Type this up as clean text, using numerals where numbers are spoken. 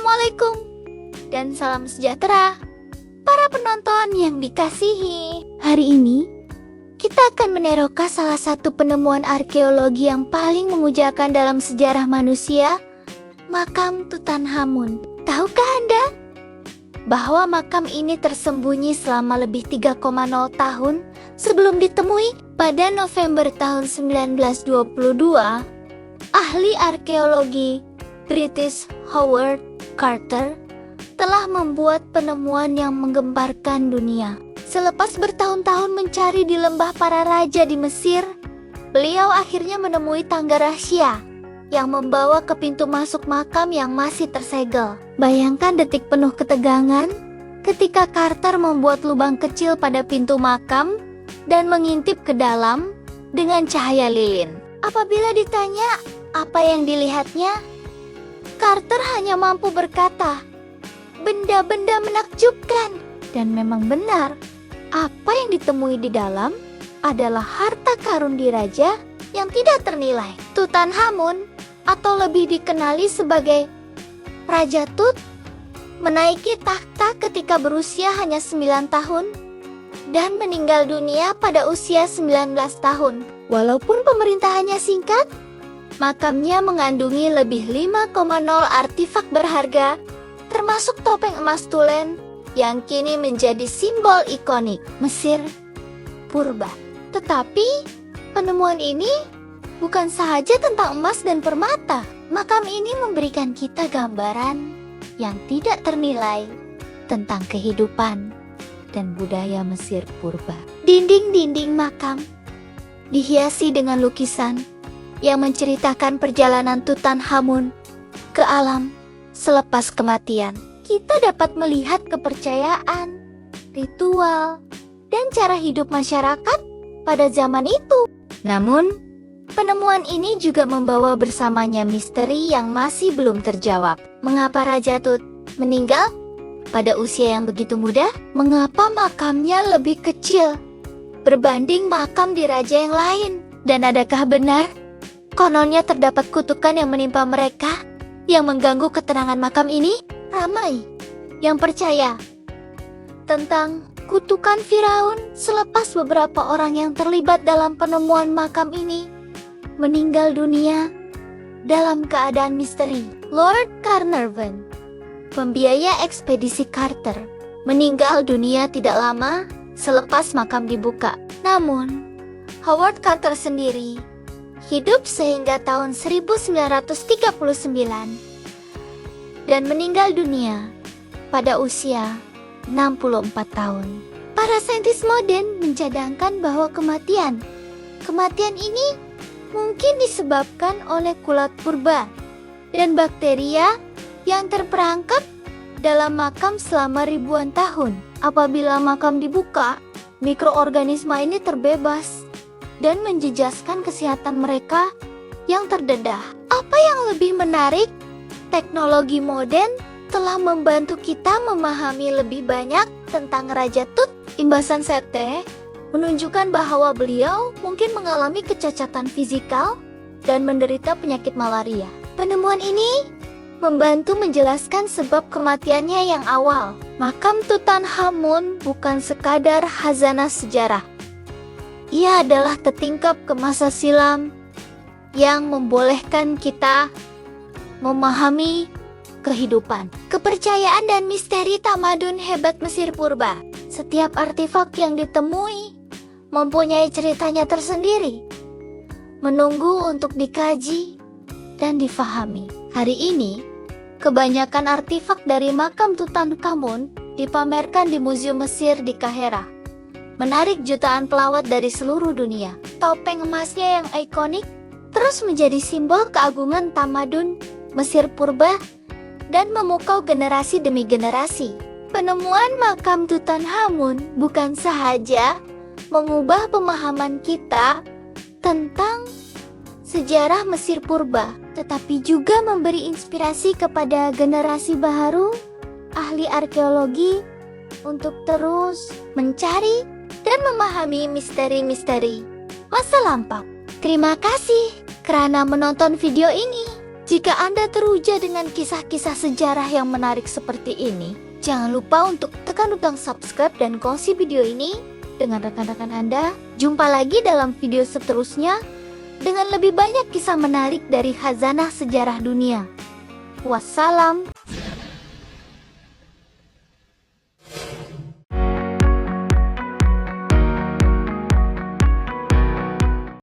Assalamualaikum dan salam sejahtera para penonton yang dikasihi. Hari ini kita akan meneroka salah satu penemuan arkeologi yang paling memujakan dalam sejarah manusia, makam Tutankhamun. Tahukah Anda bahwa makam ini tersembunyi selama lebih 3,0 tahun sebelum ditemui? Pada November tahun 1922, ahli arkeologi British Howard Carter telah membuat penemuan yang menggemparkan dunia. Selepas bertahun-tahun mencari di lembah para raja di Mesir, beliau akhirnya menemui tangga rahasia yang membawa ke pintu masuk makam yang masih tersegel. Bayangkan detik penuh ketegangan ketika Carter membuat lubang kecil pada pintu makam dan mengintip ke dalam dengan cahaya lilin. Apabila ditanya apa yang dilihatnya, Carter hanya mampu berkata, "Benda-benda menakjubkan." Dan memang benar, apa yang ditemui di dalam adalah harta karun diraja yang tidak ternilai. Tutankhamun, atau lebih dikenali sebagai Raja Tut, menaiki takhta ketika berusia hanya 9 tahun dan meninggal dunia pada usia 19 tahun. Walaupun pemerintahannya singkat, makamnya mengandungi lebih 5,0 artefak berharga, termasuk topeng emas tulen yang kini menjadi simbol ikonik Mesir purba. Tetapi, penemuan ini bukan saja tentang emas dan permata. Makam ini memberikan kita gambaran yang tidak ternilai tentang kehidupan dan budaya Mesir purba. Dinding-dinding makam dihiasi dengan lukisan yang menceritakan perjalanan Tutankhamun ke alam selepas kematian. Kita dapat melihat kepercayaan, ritual, dan cara hidup masyarakat pada zaman itu. Namun, penemuan ini juga membawa bersamanya misteri yang masih belum terjawab. Mengapa Raja Tut meninggal pada usia yang begitu muda? Mengapa makamnya lebih kecil berbanding makam di raja yang lain? Dan adakah benar kononnya terdapat kutukan yang menimpa mereka yang mengganggu ketenangan makam ini? Ramai yang percaya tentang kutukan Firaun selepas beberapa orang yang terlibat dalam penemuan makam ini meninggal dunia dalam keadaan misteri. Lord Carnarvon, pembiaya ekspedisi Carter, meninggal dunia tidak lama selepas makam dibuka. Namun, Howard Carter sendiri hidup sehingga tahun 1939 dan meninggal dunia pada usia 64 tahun. Para saintis modern mencadangkan bahwa kematian ini mungkin disebabkan oleh kulat purba dan bakteria yang terperangkap dalam makam selama ribuan tahun. Apabila makam dibuka, mikroorganisme ini terbebas dan menjejaskan kesehatan mereka yang terdedah. Apa yang lebih menarik, teknologi modern telah membantu kita memahami lebih banyak tentang Raja Tut. Imbasan CT menunjukkan bahwa beliau mungkin mengalami kecacatan fisikal dan menderita penyakit malaria. Penemuan ini membantu menjelaskan sebab kematiannya yang awal. Makam Tutankhamun bukan sekadar khazanah sejarah. Ia adalah tetingkap ke masa silam yang membolehkan kita memahami kehidupan, kepercayaan, dan misteri tamadun hebat Mesir purba. Setiap artefak yang ditemui mempunyai ceritanya tersendiri, menunggu untuk dikaji dan difahami. Hari ini, kebanyakan artefak dari makam Tutankhamun dipamerkan di Museum Mesir di Kahira, menarik jutaan pelawat dari seluruh dunia. Topeng emasnya yang ikonik terus menjadi simbol keagungan tamadun Mesir purba dan memukau generasi demi generasi. Penemuan makam Tutankhamun bukan sahaja mengubah pemahaman kita tentang sejarah Mesir purba, tetapi juga memberi inspirasi kepada generasi baru ahli arkeologi untuk terus mencari dan memahami misteri-misteri masa lampau. Terima kasih karena menonton video ini. Jika Anda teruja dengan kisah-kisah sejarah yang menarik seperti ini, jangan lupa untuk tekan tombol subscribe dan kongsi video ini dengan rekan-rekan Anda. Jumpa lagi dalam video seterusnya dengan lebih banyak kisah menarik dari khazanah sejarah dunia. Wassalam.